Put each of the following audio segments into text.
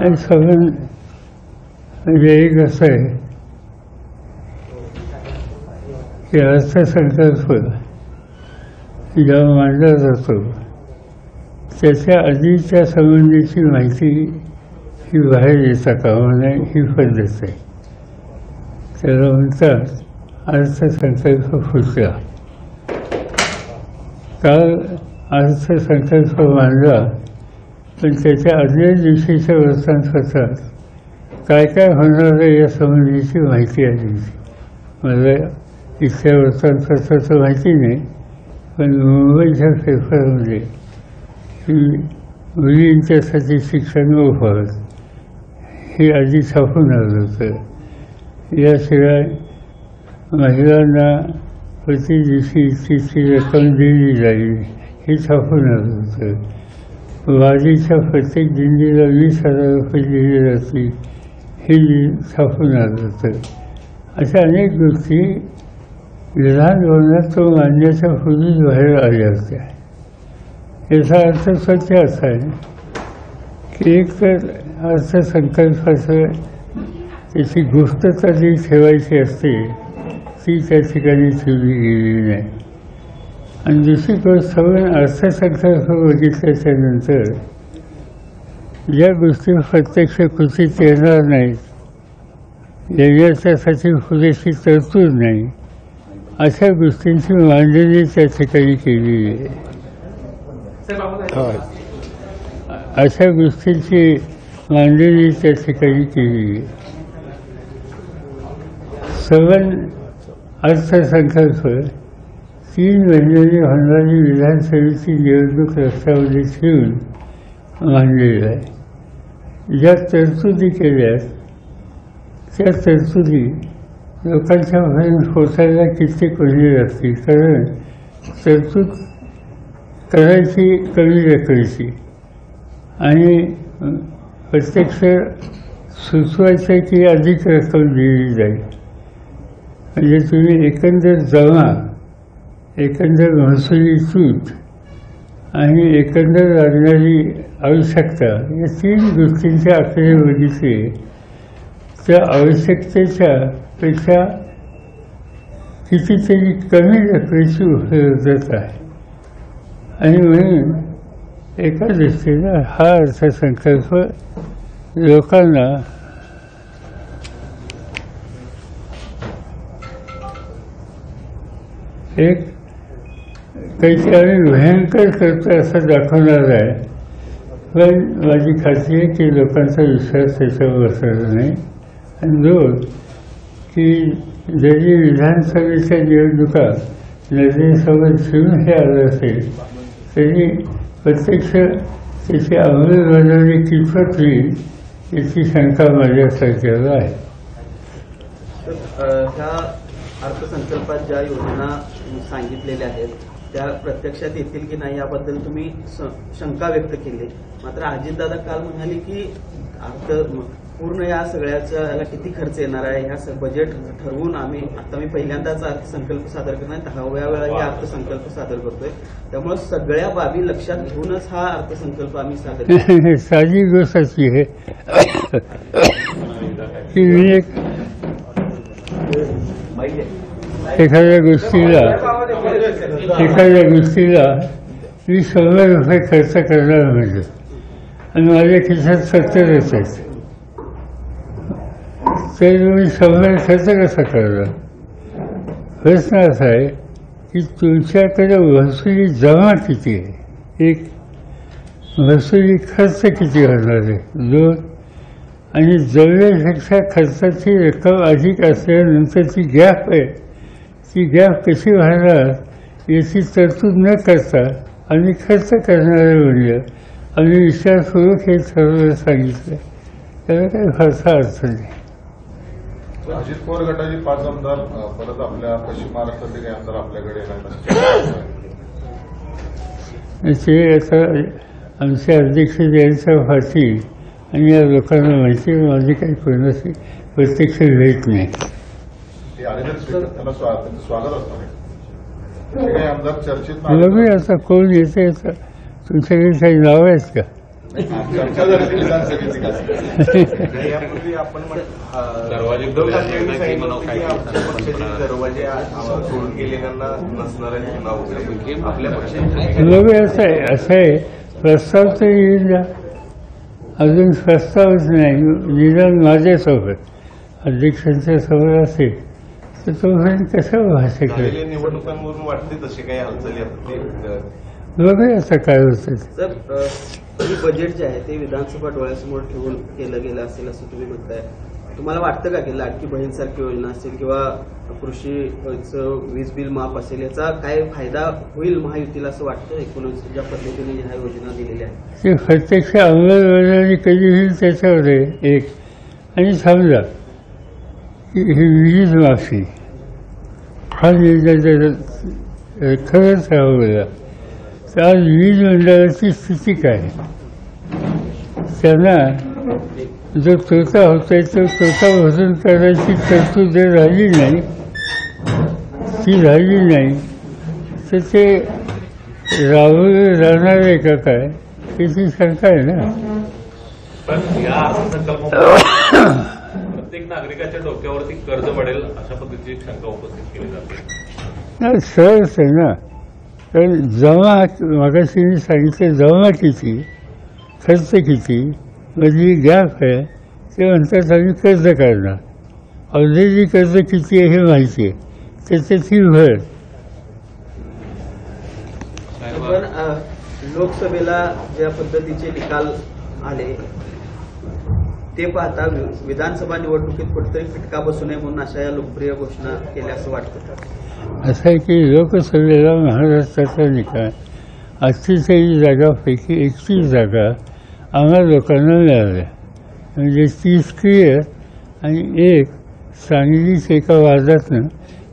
आणि सगळं म्हणजे एक असं आहे की अर्थसंकल्प जेव्हा मांडला जातो त्याच्या आधीच्या संबंधीची माहिती ही बाहेर येता कामा नये ही पद्धत आहे. त्याला म्हणतात अर्थसंकल्प फुटला. काल अर्थसंकल्प मांडला पण त्याच्या आदल्या दिवशीच्या वृत्तांपत्रात काय काय होणार आहे या संबंधीची माहिती आली. मला इथल्या वृत्तांपत्राचं माहिती नाही, पण मुंबईच्या पेपरमध्ये की मुलींच्यासाठी शिक्षण मोफत हे आधी छापून आलं होतं. याशिवाय महिलांना प्रति दिवशी इतकी रक्कम दिली जाईल हे छापून आलं होतं. वारीच्या प्रत्येक दिंडीला 20,000 रुपये दिले जातील हे छापून आलं होतं. अशा अनेक गोष्टी विधान भवनात तो मांडण्याच्या पूर्वीच बाहेर आल्या होत्या. याचा अर्थ स्वच्छ असा आहे की एक तर अर्थसंकल्पाचं त्याची गुप्तता जी ठेवायची असते ती त्या ठिकाणी ठेवली गेलेली नाही. आणि दुसरी गोष्ट आपण अर्थसंकल्प बघितल्याच्या नंतर ज्या गोष्टी प्रत्यक्ष कृतीत येणार नाहीत, याच्यासाठी पुरेशी तरतूद नाही, अशा गोष्टींची मांडणी त्या ठिकाणी केलेली आहे. अशा गोष्टींची मांडणी त्या ठिकाणी केलेली आहे. सवन अर्थसंकल्प 3 महिन्यांनी होणारी विधानसभेची निवडणूक लक्षामध्ये ठेवून मांडलेला आहे. ज्या तरतुदी केल्यात त्या तरतुदी लोकांच्या पर्यंत पोचायला कित्येक महिने लागतील. कारण तरतूद करायची कमी रकमेची आणि प्रत्यक्ष सुचवायचं की अधिक रक्कम दिली जाईल. म्हणजे तुम्ही एकंदर जमा, एकंदर महसुली तूट आणि एकंदर लागणारी आवश्यकता या 3 गोष्टींच्या आकडे बघितले त्या आवश्यकतेच्या पेक्षा कितीतरी कमी रकमेची उपलब्धता आहे. आणि म्हणून एका दृष्टीनं हा अर्थसंकल्प लोकांना एक काहीतरी भयंकर करतो असं दाखवणार आहे. पण माझी खात्री आहे की लोकांचा विश्वास त्याच्यावर बसणार नाही. आणि 2 की जरी विधानसभेच्या निवडणुका नजरेसमोर ठेवून हे आलं असेल तरी प्रत्यक्ष त्याची अंमलबजावणी कितपत होईल याची शंका माझ्यासारख्याला आहे. ह्या अर्थसंकल्पात ज्या योजना सांगितलेल्या आहेत त्या प्रत्यक्षात येतील की नाही याबद्दल तुम्ही शंका व्यक्त केली. मात्र अजितदादा काल म्हणाले की पूर्ण या सगळ्याचा याला किती खर्च येणार आहे ह्या बजेट ठरवून आता मी पहिल्यांदाच अर्थसंकल्प सादर करणार, 10व्या वेळा हे अर्थसंकल्प सादर करतोय, त्यामुळे सगळ्या बाबी लक्षात घेऊनच हा अर्थसंकल्प आम्ही सादर करतो. साधी गोष्ट अशी आहे की मी एखाद्या गोष्टीला मी 100 रुपये खर्च करणार म्हणजे आणि माझ्या खिशात 70 आहेत तर मी 100 खर्च कसा करणार. प्रश्न असा आहे की तुमच्याकडे महसुली जमा किती आहे, एक महसुली खर्च किती होणार आहे, 2 आणि जवळपेक्षा खर्चाची रक्कम अधिक असल्यानंतरची गॅप आहे ती गॅप कशी भरणार याची तरतूद न करता आम्ही खर्च करणारे म्हणलं. आम्ही विचारपूर्वक हे ठरवलं सांगितलं. त्याला काही फारसा अर्थ नाही. अजित पवार गटाचे 5 आमदार परत आपल्या पश्चिम महाराष्ट्रातले काही आमदार आपल्याकडे येणार ते आता आमचे अध्यक्ष जयंत पाटील आणि या लोकांना माहिती माझी काही कोणाची प्रत्यक्ष भेट नाही. स्वागत असणार काही आमदार चर्चेत बघूया आता कोण येते. तुमच्याकडे काही नाव आहेत का? चर्चा झाली विधानसभेची का? यापूर्वी आपण दरवाजे उद्धव खुले ठाकरेंनी आहेत, सांगितलं मला होतं काय की आमच्या करतात. पक्षाचे दरवाजे सोडून गेलेल्यांना नसणार आहे पुन्हा वगैरे आपल्या पक्षाचे बघूया असं आहे प्रस्ताव तर येईल ना. अजून प्रस्तावच नाही. निदान माझ्यासोबत अध्यक्षांच्या समोर असेल तर तोपर्यंत कसं भाषा करेल. झालेल्या निवडणुकांवरून वाटते तसे काही हालचाली आता बघूया आता काय होतं. सर हे बजेट जे आहे ते विधानसभा डोळ्यासमोर ठेवून केलं गेलं असेल असं तुम्ही म्हणताय. तुम्हाला वाटतं का की लाडकी बहीणसारखी योजना असेल किंवा कृषीचं वीज बिल माफ असेल याचा काय फायदा होईल महायुतीला असं वाटतं एकूणच ज्या पद्धतीने ह्या योजना दिलेल्या आहेत. ते प्रत्यक्ष अंमलबजावणी कधी होईल त्याच्यावर आहे एक. आणि समजा ही वीज माफी हा निर्णय जर खरंच राबवला तर आज वीज मंडळाची स्थिती काय. त्यांना जो तोटा होतोय तो तोटा भरून करायची तरतूद जर राहिली नाही ती राहिली नाही तर ते राबवले राहणार आहे का काय त्याची शंका आहे ना. पण या अर्थसंकल्पामुळे प्रत्येक नागरिकाच्या डोक्यावरती कर्ज पडेल अशा पद्धतीची शंका उपस्थित केली जाते. नाही सहज आहे ना. कारण जमा मागाशी मी सांगितलं जमा किती खर्च किती मधली गॅप आहे ते म्हणतात आम्ही कर्ज काढणार. ऑलरेडी कर्ज किती आहे हे माहिती आहे त्याच्यात ही भर. पण लोकसभेला ज्या पद्धतीचे निकाल आले ते पाहता विधानसभा निवडणुकीत कुठेतरी फटका बसू नये म्हणून अशा या लोकप्रिय घोषणा केल्या असं वाटतं. असं आहे की लोकसभेला महाराष्ट्राचा निकाल 48 जागापैकी 31 जागा आम्हाला लोकांना मिळाल्या. म्हणजे 30 क्लिअर आणि एक सांगलीच एका वादातनं.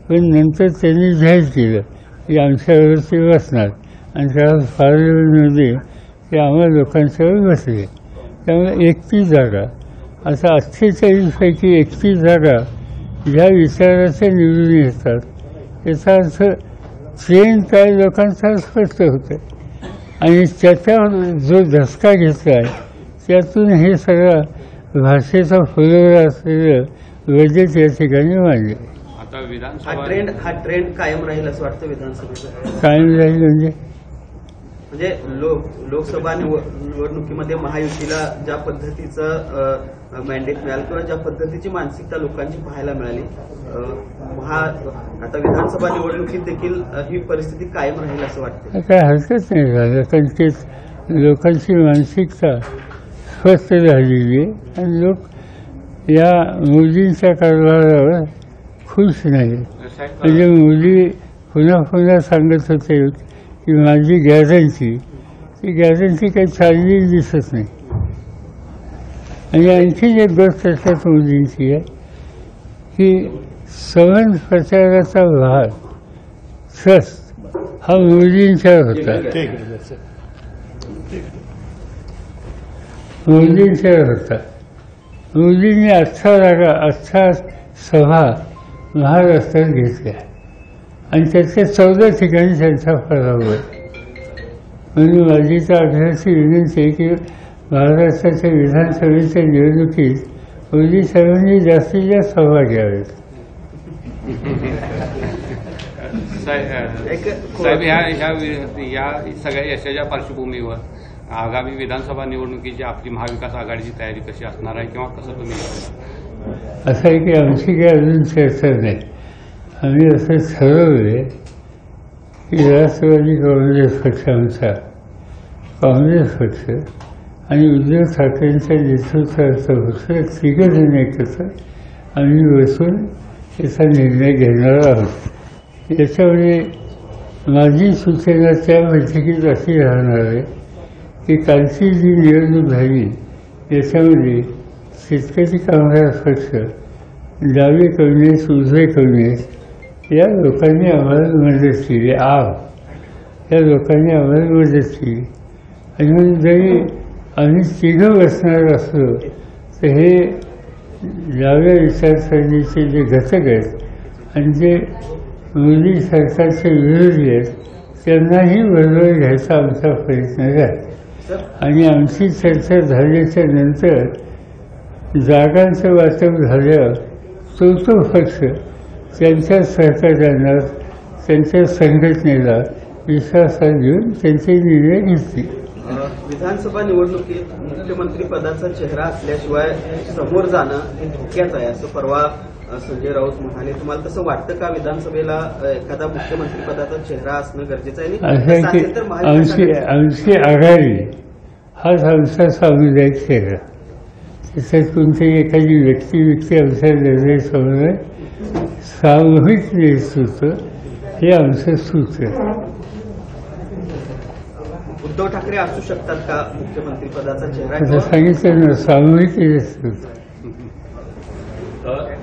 पण नंतर त्यांनी जाहीर केलं की आमच्यावर ते बसणार आणि त्या पार्लमेंटमध्ये ते आम्हाला लोकांच्यावर बसले. त्यामुळे 31 जागा आता 48 पैकी 31 जागा ज्या विचाराच्या निवडून येतात त्याचा अर्थ ट्रेंड काय लोकांचा स्पष्ट होतं. आणि त्याच्यावर जो धसका घेतला आहे त्यातून हे सगळं भाषेचा फुलवरा असलेलं बजेट या ठिकाणी मांडले. आता हा ट्रेंड कायम राहील असं वाटतं विधानसभेचा. कायम राहील म्हणजे लोकसभा निवडणुकीमध्ये महायुतीला ज्या पद्धतीचं मॅन्डेट मिळालं किंवा ज्या पद्धतीची मानसिकता लोकांची पाहायला मिळाली आता विधानसभा निवडणुकीत देखील ही परिस्थिती कायम राहील असं वाटतं. काय हरकत नाही झालं कारण ते लोकांची मानसिकता स्वस्थ झालेली आहे आणि लोक या मोदींच्या कारभारावर खुश नाही. म्हणजे मोदी पुन्हा पुन्हा सांगत होते की माझी गॅरंटी ती गॅरंटी काही चाललेली दिसत नाही. आणि आणखी एक गोष्ट त्याच्यात मोदींची आहे की सवन प्रचाराचा भार ट्रस्ट हा मोदींच्यावर होता. मोदींनी 18 सभा महाराष्ट्रात घेतल्या आणि त्याच्या 14 ठिकाणी त्यांचा पराभव आहे. म्हणून माझी तर आग्रहाची विनंती आहे की महाराष्ट्राच्या विधानसभेच्या निवडणुकीत मोदी साहेबांनी जास्तीत जास्त सभा घ्याव्यात. साहेब या सगळ्या यशाच्या पार्श्वभूमीवर आगामी विधानसभा निवडणुकीची आपली महाविकास आघाडीची तयारी कशी असणार आहे किंवा कसं तुम्ही. असं आहे की आमची काही अजून चर्चा नाही. आम्ही असं ठरवले की राष्ट्रवादी काँग्रेस पक्ष आमचा काँग्रेस पक्ष आणि उद्धव ठाकरेंच्या नेतृत्वाचा पक्ष तिघजण एकत्र आम्ही बसून याचा निर्णय घेणार आहोत. याच्यामध्ये माझी सूचना त्या बैठकीत अशी राहणार आहे की कालची जी निवडणूक झाली याच्यामध्ये शेतकरी काँग्रेस पक्ष डावे काँग्रेस उजवे काँग्रेस या लोकांनी आम्हाला मदत केली. या लोकांनी आम्हाला मदत केली. आणि म्हणून जरी आम्ही तिघं बसणार असलो तर हे डाव्या विचारसरणीचे जे घटक आहेत आणि जे मोदी सरकारचे विरोधी आहेत त्यांनाही बरोबर घ्यायचा आमचा प्रयत्न आहे. सर आणि आमची चर्चा झाल्याच्या नंतर जागांचं वाटप झालं तो पक्ष त्यांच्या सहकार्यानं त्यांच्या संघटनेला विश्वासात घेऊन त्यांचे निर्णय घेतले. विधानसभा निवडणुकीत मुख्यमंत्री पदाचा चेहरा असल्याशिवाय समोर जाणं हे धोक्याचं आहे असं परवा संजय राऊत म्हणाले. तुम्हाला तसं वाटतं का विधानसभेला एखादा मुख्यमंत्री पदाचा चेहरा असणं गरजेचं आहे? असं तसं की असेल तर महाविकास आमची आघाडी हाच आमचा सामुदायिक चेहरा. त्याच्यात कोणतीही एखादी व्यक्ती आमच्या निर्णयासमोर सामूहिक नेतृत्व हे आमचं सूत्र आहे. उद्धव ठाकरे असू शकतात का मुख्यमंत्री पदाचा चेहरा? आता सांगितलं ना, सामूहिक नेतृत्व.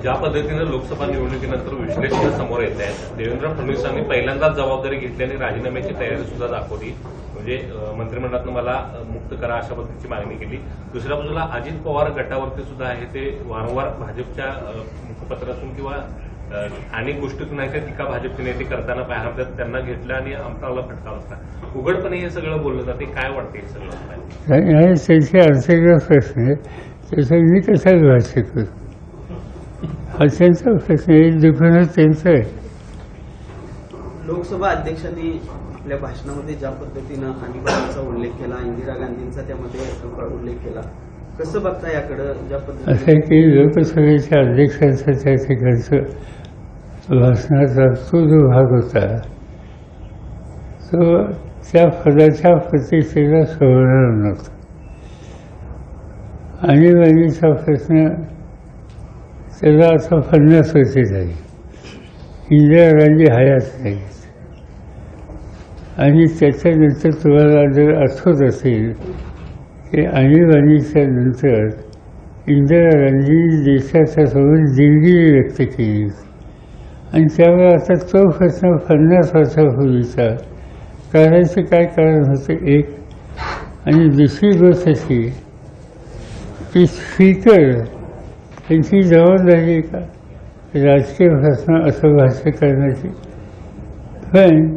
ज्या पद्धतीनं लोकसभा निवडणुकीनंतर विश्लेषण समोर येत आहेत, देवेंद्र फडणवीसांनी पहिल्यांदाच जबाबदारी घेतली आणि राजीनाम्याची तयारी सुद्धा दाखवली. म्हणजे मंत्रिमंडळातून मला मुक्त करा अशा पद्धतीची मागणी केली. दुसऱ्या बाजूला अजित पवार गटावरती सुद्धा आहे ते वारंवार भाजपच्या मुखपत्रातून किंवा अनेक गोष्टीतून आहे टीका भाजपचे नेते करताना पाहायला मिळतात. त्यांना घेतलं आणि आमचा फटका बसला. उघडपणे हे सगळं बोललं जाते. काय वाटते हे सगळं? आणि त्यांचे अर्थाचा प्रश्न आहे, त्याचा मी कसा भाष्य करू? हा त्यांचा प्रश्न आहे, दुकान त्यांचं आहे. लोकसभा अध्यक्षांनी आपल्या भाषणामध्ये ज्या पद्धतीनं आणीबाणीचा उल्लेख केला, इंदिरा गांधींचा त्यामध्ये उल्लेख केला, कसं बघता याकडं? ज्या असं आहे पद्धतीने की लोकसभेच्या अध्यक्षांचा त्या ठिकाणचं भाषणाचा तो जो भाग होता तो त्या पदाच्या प्रतिष्ठेला सोडणार नव्हता. आणीबाणीचा प्रश्न त्याला आता 50 वर्षे झाली. इंदिरा गांधी हयात नाही. आणि त्याच्यानंतर तुम्हाला जर आठवत असेल की आणीबाणीच्या नंतर इंदिरा गांधींनी देशाच्या समोर दिलगिरी व्यक्त केली. आणि त्यामुळे आता तो प्रश्न 50 वर्षापूर्वीचा करायचं काय कारण होतं एक. आणि दुसरी गोष्ट अशी की स्पीकर त्यांची जबाबदारी आहे का राजकीय प्रश्न असं भाष्य करण्याची? पण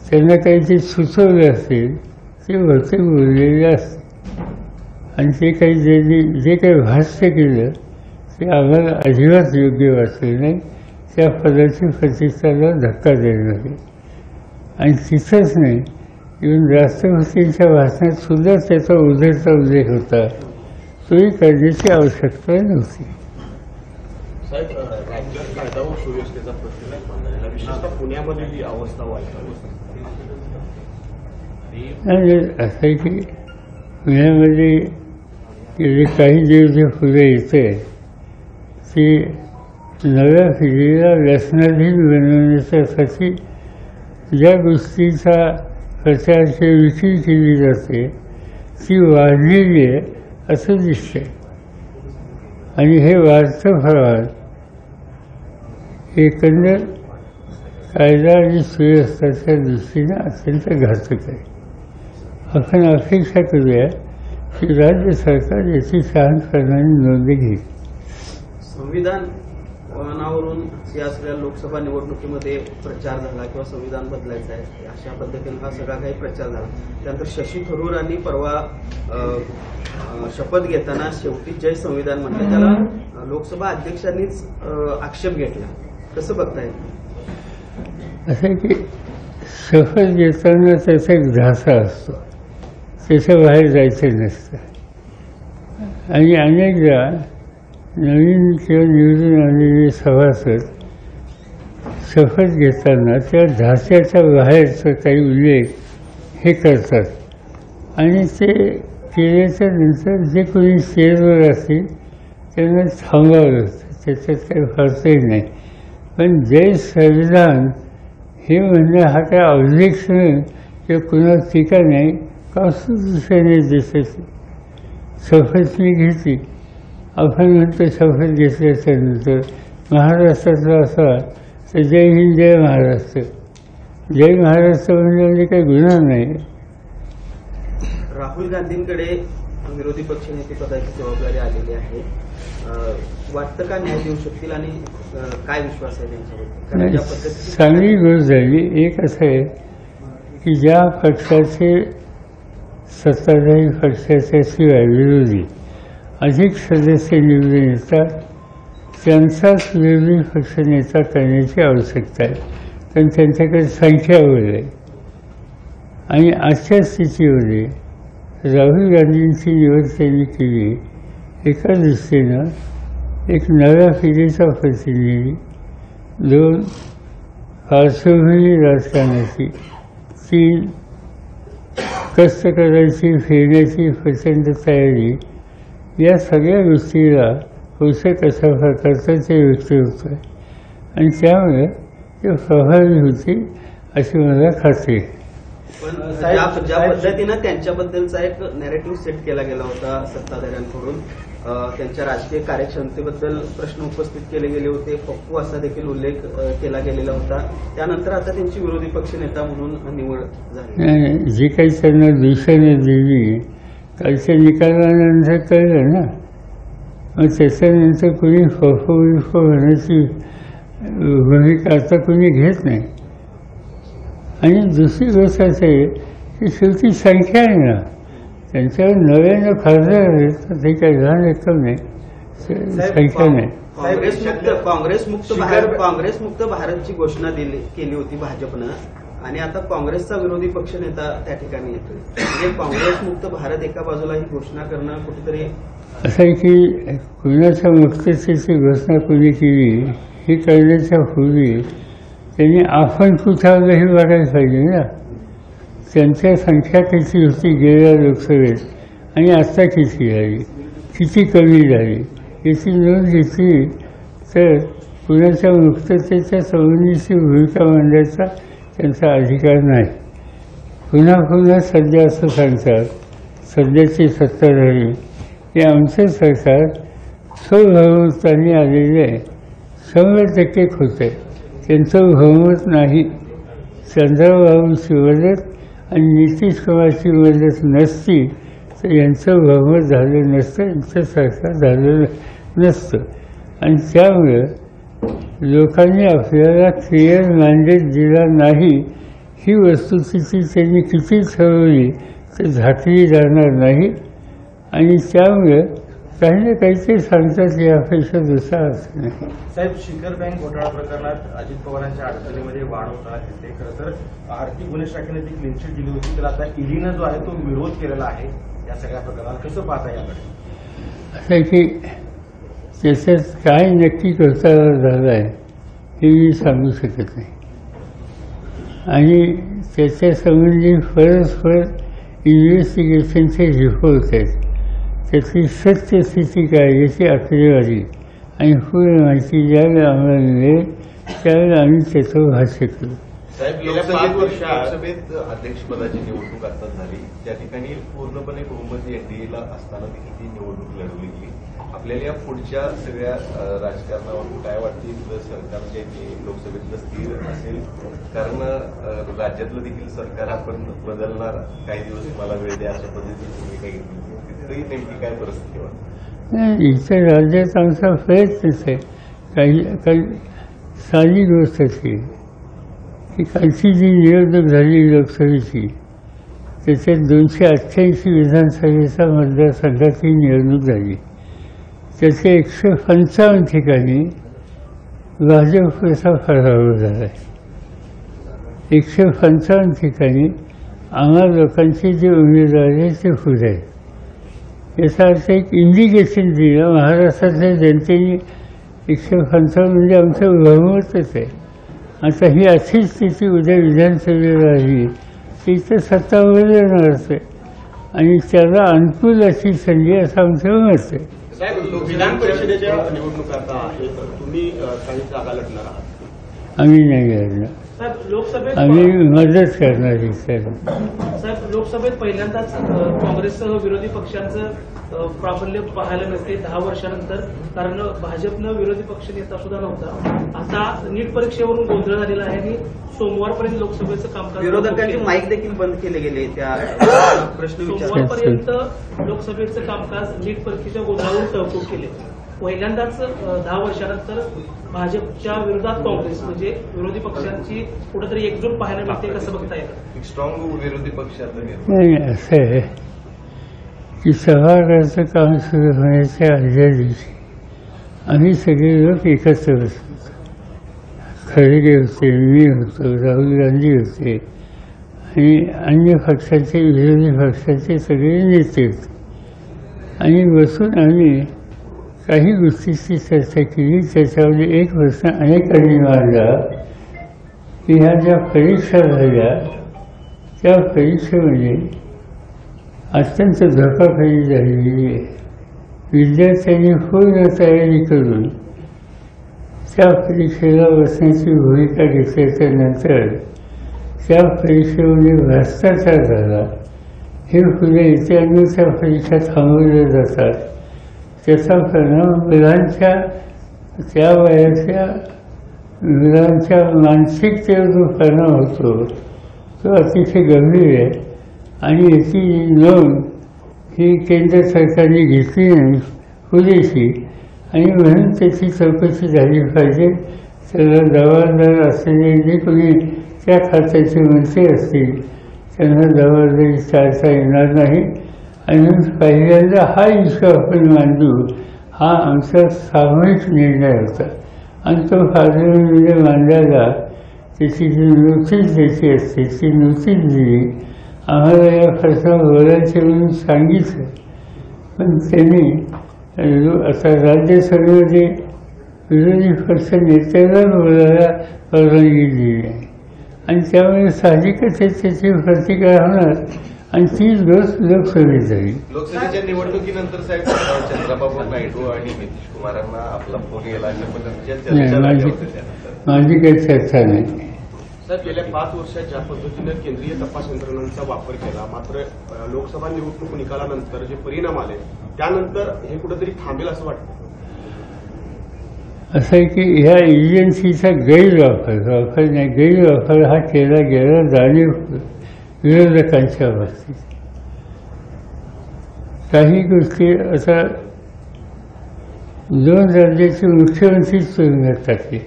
त्यांना काही जे सुचवले असेल ते बहुतेक बोललेले असते. आणि ते काही जे काही भाष्य केलं ते आम्हाला अजिबात योग्य वाटले नाही. त्या पदाची प्रतिष्ठाला धक्का देणार आहे. आणि तिथंच नाही, इव्हन राष्ट्रपतींच्या भाषणात सुद्धा त्याचा उद्धरचा उल्लेख होता. तोही करण्याची आवश्यकता नव्हती. साहेब, राज्यात कायदा व सुव्यवस्थेचा प्रश्न निर्माण विशेषतः पुण्यामध्ये ही अवस्था वाईट आणि असं आहे की पुण्यामध्ये गेले काही दिवस जे पुढे येते ती नव्या पिढीला व्यसनाधीन बनवण्यासाठी ज्या गोष्टीचा प्रचाराची विक्री केली जाते ती वाढलेली आहे असं दिसतंय. आणि हे वाढतं प्रमाण एकंदर कायदा आणि सुव्यवस्थेच्या दृष्टीने अत्यंत घातक आहे. आपण अपेक्षा करूया की राज्य सरकार याची शहाणपणाने नोंद घेईल. संविधानावरून या सगळ्या लोकसभा निवडणुकीमध्ये प्रचार झाला किंवा संविधान बदलायचं आहे अशा पद्धतीने हा सगळा काही प्रचार झाला. त्यानंतर शशी थरूरांनी परवा शपथ घेताना शेवटी जय संविधान म्हणतात, त्याला लोकसभा अध्यक्षांनीच आक्षेप घेतला. कसं बघताय? असं की शपथ घेताना त्याचा एक ध्यासा असतो, त्याच्या बाहेर जायचं नसतं. आणि अनेकदा नवीन किंवा निवडून आलेले सभासद शपथ घेताना त्या ध्यासाच्या बाहेरचं काही उल्लेख हे करतात. आणि ते केल्याच्या नंतर जे कोणी स्टेजवर असतील त्यांना थांबावं, त्याच्यात काही फारसंही नाही. पण जय संविधान हे म्हणणं हा काय ऑब्जेक्शन किंवा कुणाला टीका नाही. कॉन्स्टिट्यूशनने देशाची शपथ मी घेतली. आपण म्हणतो शपथ घेतल्याच्या नंतर महाराष्ट्रातला असा तर जय हिंद जय महाराष्ट्र. जय महाराष्ट्र म्हणजे काही गुन्हा नाही. राहुल गांधींकडे विरोधी पक्षनेते पदाची जबाबदारी आलेली आहे. वाटतं का न्याय देऊ शकतील आणि काय विश्वास आहे त्यांच्याबद्दल? कारण ज्या पद्धतीने चांगली गोष्ट झाली. एक असं आहे की ज्या पक्षाचे सत्ताधारी पक्षाच्या शिवाय विरोधी अधिक सदस्य निवडून येतात, त्यांचाच विरोधी पक्षनेता करण्याची आवश्यकता आहे, कारण त्यांच्याकडे संख्याबळ आहे. आणि आजच्या स्थितीमध्ये राहुल गांधींची निवड त्यांनी केली. एका दृष्टीनं एक नव्या पिढीचा प्रतिनिधी, दोन पार्श्वभूमी राजकारणाची, तीन कष्ट करायची फिरण्याची प्रचंड तयारी, या सगळ्या गोष्टीला पोषक अशा प्रकारचं ते व्यक्तिमत्व आहे आणि त्यामुळे ते प्रभावी होतील अशी मला खात्री आहे. पण ज्या पद्धतीनं त्यांच्याबद्दलचा एक नॅरेटिव्ह सेट केला गेला होता सत्ताधाऱ्यांकडून, त्यांच्या राजकीय कार्यक्षमतेबद्दल प्रश्न उपस्थित केले गेले होते, पप्पू असा देखील उल्लेख केला गेलेला होता. त्यानंतर आता त्यांची विरोधी पक्षनेता म्हणून निवड झाली. जी काही त्यांना दिशेने दिली कालच्या निकालानंतर कळलं ना, मग त्याच्यानंतर कोणी फफो होण्याची भूमिका आता कोणी घेत नाही. आणि दुसरी गोष्ट असे की शेवटी संख्या आहे ना, त्यांच्यावर नव्यानं खासदार आहेत तर ते काही लहान रक्कम नाही, संख्या नाही. काँग्रेस मुक्त भारतची घोषणा केली होती भाजपनं आणि आता काँग्रेसचा विरोधी पक्षनेता त्या ठिकाणी येतोय. म्हणजे काँग्रेस मुक्त भारत एका बाजूला ही घोषणा करणं कुठेतरी असं आहे की कुणाच्या मुक्ततेची घोषणा कोणी केली ही करण्याच्या पूर्वी त्यांनी आपण कुठावरही बघायला पाहिजे ना. त्यांच्या संख्या किती होती गेल्या लोकसभेत आणि आता किती झाली, किती कमी झाली याची नोंद घेतली तर कुणाच्या मुक्ततेच्या संबंधीची भूमिका मांडायचा त्यांचा अधिकार नाही. पुन्हा पुन्हा सध्या असं सांगतात सध्याची सत्ताधारी की आमचं सरकार स्वबहुमताने आलेले आहे, 100% होते. त्यांचं बहुमत नाही. चंद्रबाबूची मदत आणि नितीश कुमारची मदत नसती तर यांचं बहुमत झालं नसतं, यांचं सरकार झालं नसतं. आणि त्यामुळं लोकांनी आपल्याला क्लिअर मॅन्डेट दिला नाही ही वस्तुस्थिती त्यांनी किती ठरवली तर झाकली जाणार नाही. आणि त्यामुळं काही ना काहीतरी सांगतात यापेक्षा दुसरा अर्थ नाही. साहेब, शिखर बँक घोटाळा प्रकरणात अजित पवारांच्या अडचणीमध्ये वाढ होता येते. खरं तर आर्थिक गुन्हे शाखेने ती क्लीनशीट दिली होती, तर आता ईडीनं जो आहे तो विरोध केलेला आहे या सगळ्या प्रकरणाला. कसं पाहता याकडे? असं आहे की त्याच्यात काय नक्की घोटाळा झाला आहे हे मी सांगू शकत नाही. आणि त्याच्यासंबंधी परस्पर इन्व्हेस्टिगेशनचे रिपोर्ट आहेत, त्याची सत्यस्थिती काय याची आकडेवारी आणि पूर्ण माहिती ज्यावेळेला आम्हाला मिळेल त्यावेळेला आम्ही त्याचं भाष्य करू. साहेब, लोकसभेत अध्यक्षपदाची निवडणूक आता झाली, त्या ठिकाणी पूर्णपणे बहुमत एनडीएला असताना देखील ती निवडणूक लढवली गेली. आपल्याला या पुढच्या सगळ्या राजकारणावरून काय वाटते, सरकार जे लोकसभेतलं स्थिर असेल, कारण राज्यातलं देखील सरकार आपण बदलणार, काही दिवस मला वेळ द्या अशा पद्धतीची भूमिका घेतली, तिथेही नेमकी काय परिस्थिती वाटते? नाही, इतर राज्यात आमचा प्रयत्नच आहे. काही साधी गोष्ट अशी की कालची जी निवडणूक झाली लोकसभेची त्याच्यात 288 विधानसभेचा मतदारसंघाची निवडणूक झाली. त्याच्या 155 ठिकाणी भाजपचा पराभव झाला आहे. 155 ठिकाणी आम्हा लोकांचे जे उमेदवार आहेत ते पुढे आहेत. याचा अर्थ एक इंडिकेशन दिलं महाराष्ट्रातल्या जनतेने 155 म्हणजे आमचं बहुमतच आहे. आता ही अशी स्थिती उद्या विधानसभेला आली ती तर सत्ता बदलणार असते आणि त्याला अनुकूल अशी संधी असं आमचं मत आहे. साहेब, विधान परिषदेच्या निवडणुका आता आहेत, तुम्ही काही जागा लढणार आहात? आम्ही नाही लढणार, साहेब लोकसभेत आम्ही मदत करणार सर. साहेब लोकसभेत पहिल्यांदाच काँग्रेससह विरोधी पक्षांचं प्राबल्य पाहायला मिळते 10 वर्षानंतर. कारण भाजपनं विरोधी पक्ष नेता सुद्धा नव्हता. आता नीट परीक्षेवरून गोंधळ झालेला आहे आणि सोमवारपर्यंत लोकसभेचं कामकाज विरोधकांचे माईक देखील बंद केले गेले. त्या प्रश्न सोमवारपर्यंत लोकसभेचं कामकाज नीट परीक्षेच्या गोंधळावरून तहकूब केले. पहिल्यांदाच 10 वर्षानंतर भाजपच्या विरोधात काँग्रेस म्हणजे विरोधी पक्षांची कुठेतरी एकजूट पाहायला मिळते. कसं बघता येतं? स्ट्रॉंग विरोधी पक्ष आता नाही असं आहे की सभागृहाचं काम सुरू होण्याच्या आदल्या दिवशी आम्ही सगळे लोक एकत्र बसलो. खरगे होते, मी होतो, राहुल गांधी होते आणि अन्य पक्षाचे, विरोधी पक्षाचे सगळे नेते होते. आणि बसून आम्ही काही गोष्टीची चर्चा केली. त्याच्यामध्ये एक प्रश्न अनेकांनी मांडला की ह्या ज्या परीक्षा झाल्या त्या परीक्षेमध्ये अत्यंत धोकाखोरी झालेली आहे. विद्यार्थ्यांनी पूर्ण तयारी करून त्या परीक्षेला बसण्याची भूमिका घेतल्याच्या नंतर त्या परीक्षेमध्ये भ्रष्टाचार झाला. हे पुढे येते आणि त्या परीक्षा थांबवल्या जातात. त्याचा परिणाम मुलांच्या त्या वयाच्या मुलांच्या मानसिकतेवर जो परिणाम होतो तो अतिशय गंभीर आहे. आणि याची नोंद ही केंद्र सरकारने घेतली नाही पुरेशी आणि म्हणून त्याची चौकशी झाली पाहिजे. त्याला जबाबदार असलेले जे कोणी त्या खात्याचे मंत्री असतील त्यांना जबाबदारी टाळता येणार नाही. आणि पहिल्यांदा हा इश्यू आपण मांडू हा आमचा सामूहिक निर्णय होता आणि तो पार्लमेंटमध्ये मांडायला त्याची जी नोटीस द्यायची असते ती नोटीस दिली. आम्हाला या प्रश्नावर बोलायचे म्हणून सांगितलं, पण त्यांनी आता राज्यसभेमध्ये विरोधी पक्ष नेत्याला बोलायला परवानगी दिली नाही आणि त्यामुळे साहजिकच त्याची प्रतिक्रिया होणार आणि ती लोकसभेत झाली. लोकसभेच्या निवडणुकीनंतर साहेब चंद्रबाबू नायडू आणि नितीश कुमारांना आपला फोन गेला अशा पद्धतीच्या चर्चा झाल्या होत्या. माझी काही चर्चा नाही. सर, गेल्या 5 वर्षात ज्या पद्धतीनं केंद्रीय तपास यंत्रणांचा वापर केला, मात्र लोकसभा निवडणूक निकालानंतर जे परिणाम आले त्यानंतर हे कुठेतरी थांबेल असं वाटतं. असं आहे की ह्या एजन्सीचा गैरवापर नाही, गैरवापर हा केला गेला जाणीवपूर्वक विरोधकांच्या बाबतीत. काही गोष्टी आता 2 राज्याचे मुख्यमंत्रीच तुरुंगात टाकले.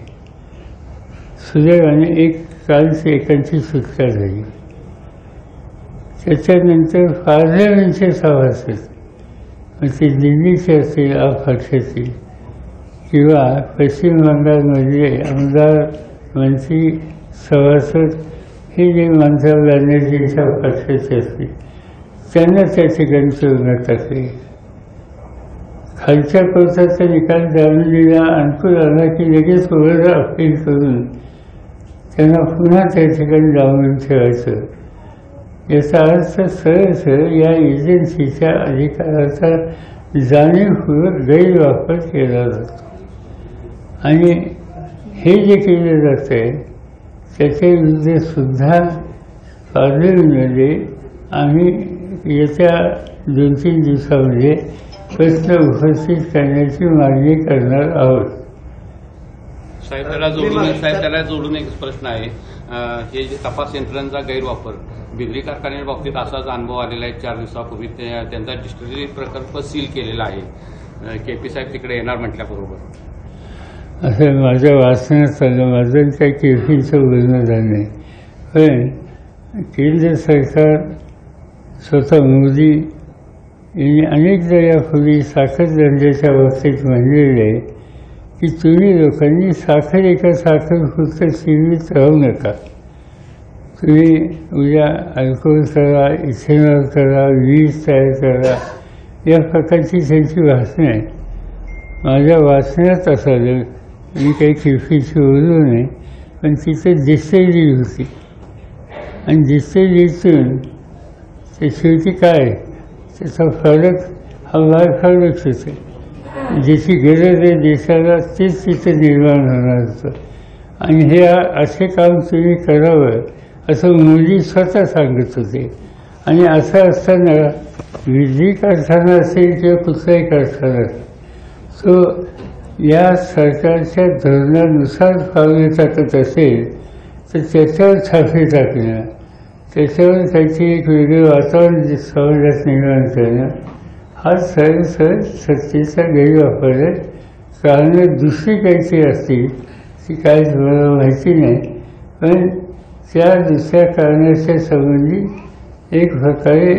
सुदैवाने एक कालच एकांची सुटका झाली. त्याच्यानंतर पार्लमेंटचे सभासद मग ते दिल्लीचे असतील अपक्षातील किंवा पश्चिम बंगालमधले आमदार मंत्री सभासद हे जे ममता बॅनर्जींच्या पक्षाचे असतील त्यांना त्या ठिकाणी तुरुंगात टाकले. खालच्या कोर्टाचा निकाल जामिनीला अनुकूल आला की लगेच वर अपील करून त्यांना पुन्हा त्या ठिकाणी डावलून ठेवायचं. याचा अर्थ सरळ या एजन्सीच्या अधिकाराचा जाणीवपूर्वक गैरवापर केला जातो. आणि हे जे केले जाते त्याच्या विरुद्ध सुद्धा पार्लमेंटमध्ये आम्ही येत्या 2-3 दिवसामध्ये प्रश्न उपस्थित करण्याची मागणी करणार आहोत. साहेब त्याला जोडून एक प्रश्न आहे. हे जे तपास यंत्रणांचा गैरवापर बिजली कारखान्यांच्या बाबतीत असाच अनुभव आलेला आहे. 4 दिवसापूर्वी त्यांचा डिस्टिलरी प्रकल्प सील केलेला आहे. KP साहेब तिकडे येणार म्हटल्याबरोबर असं माझ्या वाचण्यात आलं. माझं काही KPचं बोलणं झालं नाही. पण केंद्र सरकार स्वतः मोदी यांनी अनेकदा यापूर्वी साखर धंद्याच्या बाबतीत म्हणलेलं आहे की तुम्ही लोकांनी साखर एका साखरपुरतं सीमित राहू नका. तुम्ही उद्या अल्कोहोल करा, इथेनॉल करा, वीज तयार करा, या प्रकारची त्यांची भाषणं आहेत. माझ्या वाचण्यात असं मी काही KPशी बोललो नाही, पण तिथं डिस्टिलरी होती आणि डिस्टिलरीतून ते शेवटी काय त्याचा फरक हा बाय फरकच होते. ज्याची गरज आहे देशाला तेच तिथं निर्माण होणार होतं. आणि हे असे काम तुम्ही करावं असं मोदी स्वतः सांगत होते. आणि असं असताना वीज कारखाना असेल किंवा कुठलाही कारखाना तो या सरकारच्या धोरणानुसार पावले टाकत असेल तर त्याच्यावर छापे टाकणं, त्याच्यावर काहीतरी एक वेगळं वातावरण समाजात निर्माण करणं हा सरळ सत्तेचा गैरवापर आहे. कारणं दुसरी काहीतरी असतील ती काय मला माहिती नाही, पण त्या दुसऱ्या कारणाच्या संबंधी एक प्रकारे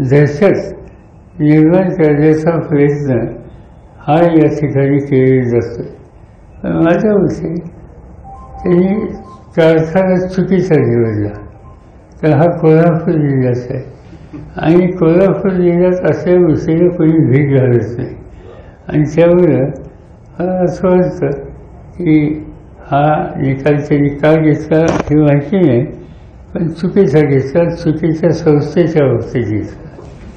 दहशत निर्माण करण्याचा प्रयत्न हा या ठिकाणी केलेला असतो. पण माझ्या मते त्यांनी कारखाना चुकीचा निवडला. तर हा कोल्हापूर जिल्ह्याचा आहे आणि कोल्हापूर जिल्ह्यात असल्या गोष्टीला कोणी भीक घालत नाही. आणि त्यामुळं मला असं वाटतं की हा निकाल त्यांनी का घेतला हे माहिती नाही, पण चुकीचा घेतला, चुकीच्या संस्थेच्या बाबतीत घेतला.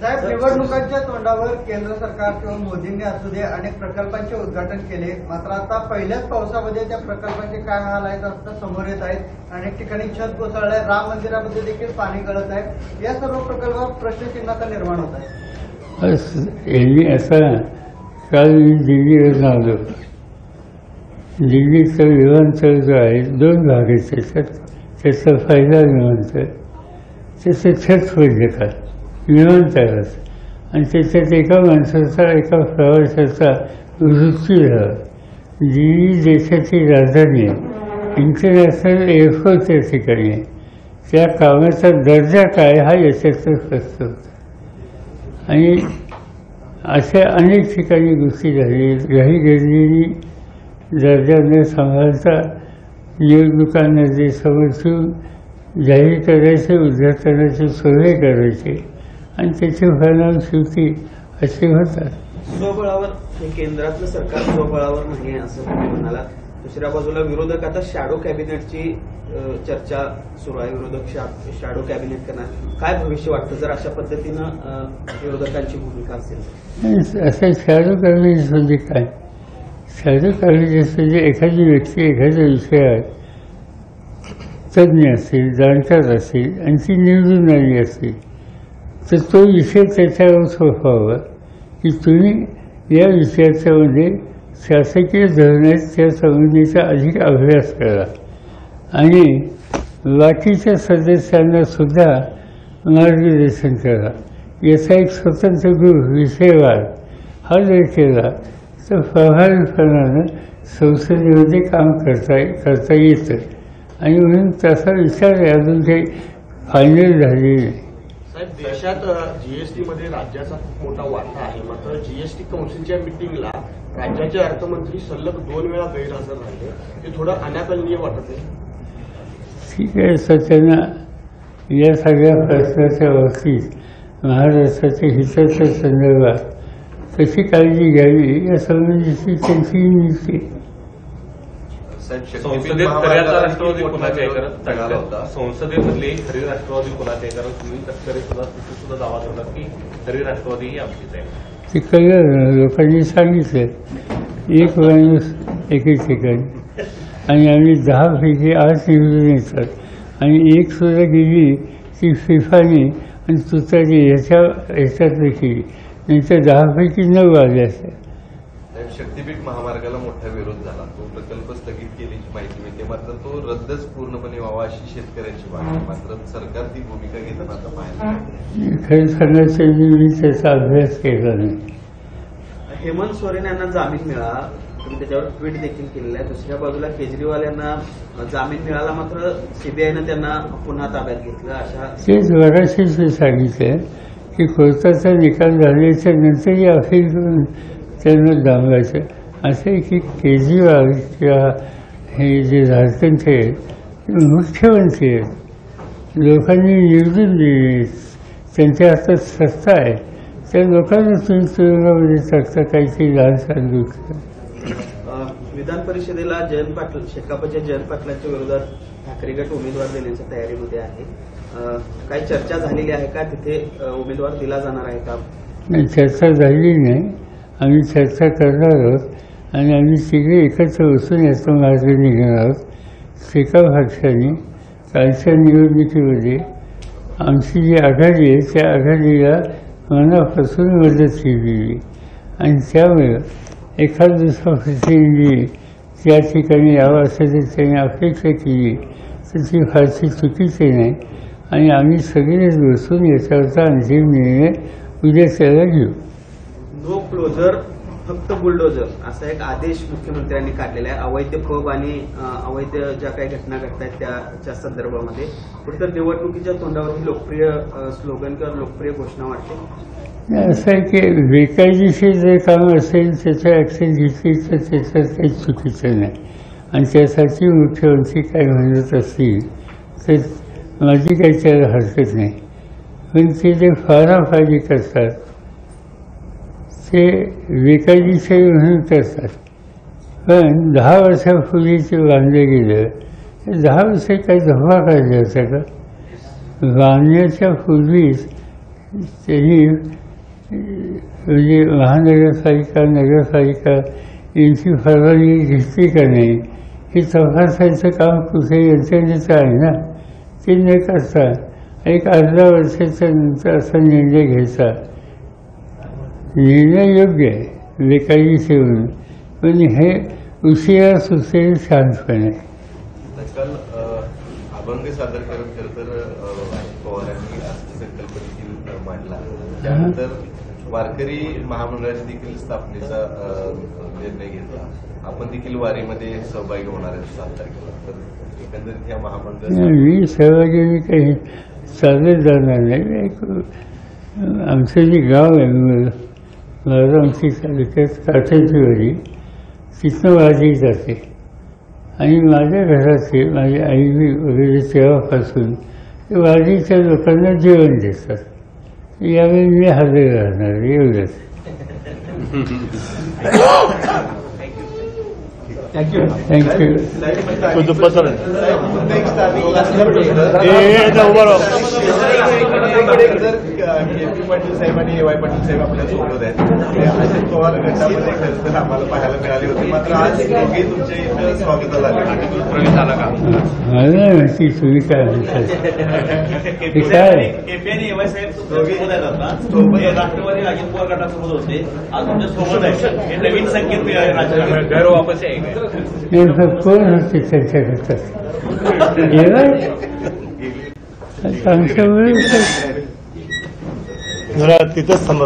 साहेब, निवडणुकांच्या तोंडावर केंद्र सरकार किंवा मोदींनी असू दे अनेक प्रकल्पांचे उद्घाटन केले, मात्र आता पहिल्याच पावसामध्ये त्या प्रकल्पांचे काय हाल आहेत आता समोर येत आहेत. अनेक ठिकाणी छत कोसळलंय, राम मंदिरामध्ये देखील पाणी गळत आहे. या सर्व प्रकल्पावर प्रश्नचिन्ह निर्माण होत आहे. यांनी असा काल मी दिल्लीवरून आलो. दिल्लीचं विमानतळ जो आहे 2 भाग आहेत त्याच्यात. त्याचा पहिला विमानतळ त्याचं छत पडलं काल विमानतळात आणि त्याच्यात एका माणसाचा एका प्रवाशाचा मृत्यू झाला. दिल्ली देशाची राजधानी आहे, इंटरनॅशनल एअरपोर्ट त्या ठिकाणी आहे. त्या कामाचा दर्जा काय हा याच्यातच प्रश्न होता. आणि अशा अनेक ठिकाणी गोष्टी झाली. घाई गडबडीने दर्जा न सांभाळता निवडणुकांना जे समर्थून जाहीर करायचे, उद्घाटनाचे सोहळे करायचे आणि त्याचे परिणाम शेवटी असे होतात. स्वबळावर हे केंद्रातलं सरकार स्वबळावर नाही असं तुम्ही म्हणाला. दुसऱ्या बाजूला विरोधक आता शॅडो कॅबिनेटची चर्चा सुरू आहे. विरोधक शॅडो कॅबिनेट करणार. काय भविष्य वाटतं जर अशा पद्धतीनं विरोधकांची भूमिका असेल? असं शॅडो कॅबिनेट म्हणजे काय? शॅडो कॅबिनेट म्हणजे एखादी व्यक्ती एखाद्या विषयात तज्ज्ञ असेल, जाणकार असेल आणि ती निवडून आली असेल तर तो विषय त्याच्यावर सोपवावा की तुम्ही या विषयाच्यामध्ये शासकीय धोरणात त्या संबंधीचा अधिक अभ्यास करा आणि बाकीच्या सदस्यांना सुद्धा मार्गदर्शन करा. याचा एक स्वतंत्र ग्रुप विषयवार हा जर केला तर प्रभावीपणानं संसदेमध्ये काम करता येतं. आणि म्हणून तसा विचार अजून काही फायनल झालेली नाही. साहेब, देशात जीएसटीमध्ये राज्याचा खूप मोठा वाटा आहे, मात्र जीएसटी कौन्सिलच्या मिटिंगला राज्याचे अर्थमंत्री सलग 2 वेळा गैरहजर राहिले. ते थोडं अनाकलनीय वाटत आहे. ठीक आहे, त्यांना या सगळ्या प्रश्नाच्या बाबतीत महाराष्ट्राच्या हिताच्या संदर्भात कशी काळजी घ्यावी या संबंधीची त्यांची नीती. संसदेत खऱ्याचा राष्ट्रवादी कोणाच्या करत संसदेमधले खरी राष्ट्रवादी कोणाच्या करत तुम्ही तस्करी सुद्धा दावा करतात की खरी राष्ट्रवादी ही आमचीच आहे. ते कळलं, लोकांनी सांगितलं. एक माणूस एके ठिकाणी आणि आम्ही 10 पैकी 8 निवडून येतात आणि एक सुद्धा गेली ती फिफाने आणि तुतारी ह्याच्यातलं केली, नंतर 10 पैकी 9 आले असतात. शक्तीपीठ महामार्गाला मोठा विरोध झाला. तो प्रकल्प स्थगित केल्याची माहिती मिळते, मात्र तो रद्दच पूर्णपणे व्हावा अशी शेतकऱ्यांची मागणी. मात्र सरकार ती भूमिका घेताना आता पाहायला खरं सांगायचं मी त्याचा अभ्यास केला नाही. हेमंत सोरेन यांना जामीन मिळाला, तुम्ही त्याच्यावर ट्विट देखील केलेलं आहे. दुसऱ्या बाजूला केजरीवाल यांना जामीन मिळाला, मात्र सीबीआयनं त्यांना पुन्हा ताब्यात घेतलं. अशा तेच बऱ्याचशी सांगितलं की कोर्टाचा निकाल झाल्याच्या नंतरही अपील करून त्यांना दाबायचं. असं आहे की केजरीवाल किंवा हे जे झारखंडचे मुख्यमंत्री आहेत, लोकांनी निवडून दिले, त्यांच्या हातात सत्ता आहे, त्या लोकांना तुम्ही तुरुंगामध्ये टाकता काहीतरी लहान सांगू. विधान परिषदेला जयंत पाटील, शेकापच्या जयंत पाटलांच्या विरोधात ठाकरे गट उमेदवार देण्याच्या तयारीमध्ये आहे. काही चर्चा झालेली आहे का? तिथे उमेदवार दिला जाणार आहे का? नाही, चर्चा झाली नाही. आम्ही चर्चा करणार आहोत आणि आम्ही तिकडे एकत्र बसून याचा मार्ग निघणार आहोत. शेका पक्षाने कालच्या निवडणुकीमध्ये आमची जी आघाडी आहे त्या आघाडीला मनापासून मदत केलेली आणि त्यामुळे एखाद दुसरा प्रतिनिधी त्या ठिकाणी यावं असं त्यांनी अपेक्षा केली तर ती फारशी चुकीची नाही आणि आम्ही सगळेच बसून याच्यावरचा अंतिम निर्णय उद्या त्याला घेऊ. नो क्लोजर, फक्त बुलडोजर असा एक आदेश मुख्यमंत्र्यांनी काढलेला आहे. अवैध पब आणि अवैध ज्या काही घटना घडत आहेत त्याच्या संदर्भामध्ये कुठेतरी निवडणुकीच्या तोंडावर लोकप्रिय स्लोगन किंवा लोकप्रिय घोषणा वाटते. असं आहे की बेकायदेशीर जे काम असेल त्याचं ॲक्शन घेतली तर त्याचं काही चुकीचं नाही आणि त्यासाठी मुख्यमंत्री काय म्हणत असतील तर माझी काही त्याला हरकत नाही. पण ते जे फाराफारी करतात ते बेकायदेशीर म्हणून करतात. पण 10 वर्षापूर्वी ते बांधलं गेलं ते 10 वर्ष काही धोका काढला होता का? बांधण्याच्या पूर्वीच त्यांनी म्हणजे महानगरपालिका नगरपालिका यांची परवानगी घेतली का नाही हे तपासायचं काम कुठे यंत्रणेचं आहे ना. ते न करता एक अर्धा वर्षाच्या नंतर असा निर्णय घ्यायचा. निर्णय योग्य आहे बेकायदेशीर म्हणून, पण हे उशिरा सुचलेलं शांतपण आहे. काल अभंग सादर करत खरं तर पवारांनी अर्थसंकल्प देखील मांडला. त्यानंतर वारकरी महामंडळाच्या देखील स्थापनेचा निर्णय घेतला. आपण देखील वारीमध्ये सहभागी होणार आहे 7 तारखेला. तर एकंदरीत या महामंडळ मी सहभागी काही चालत जाणार नाही. एक आमचं जे गाव आहे बारामती तालुक्यात काठाची वाडी तिथनं वारी जाते आणि माझ्या घराचे माझी आई वगैरे तेव्हापासून ते वारीच्या लोकांना जेवण देतात. यावेळी मी हजर राहणार एवढंच. थँक्यू. के.पी. पाटील साहेब आणि ए.वाय. पाटील साहेब आपल्या सोबत आहेत. अजित पवार गटामध्ये खरं तर आम्हाला पाहायला मिळाले होते, मात्र आज दोघे तुमच्या इथं स्वागताला आले. प्रवेश आला का? मला नाही माहिती तुम्ही काय म्हणतात ते काय. केपी आणि ए.वाय. साहेब सोबत आहेत आता. राष्ट्रवादी अजित पवार गटासोबत होते, आज तुमच्या सोबत आहे. हे नवीन संकेत राजकारणात घर वापस आहे. कोण होते त्यांच्या घरात आमच्या तिथंच थांबा.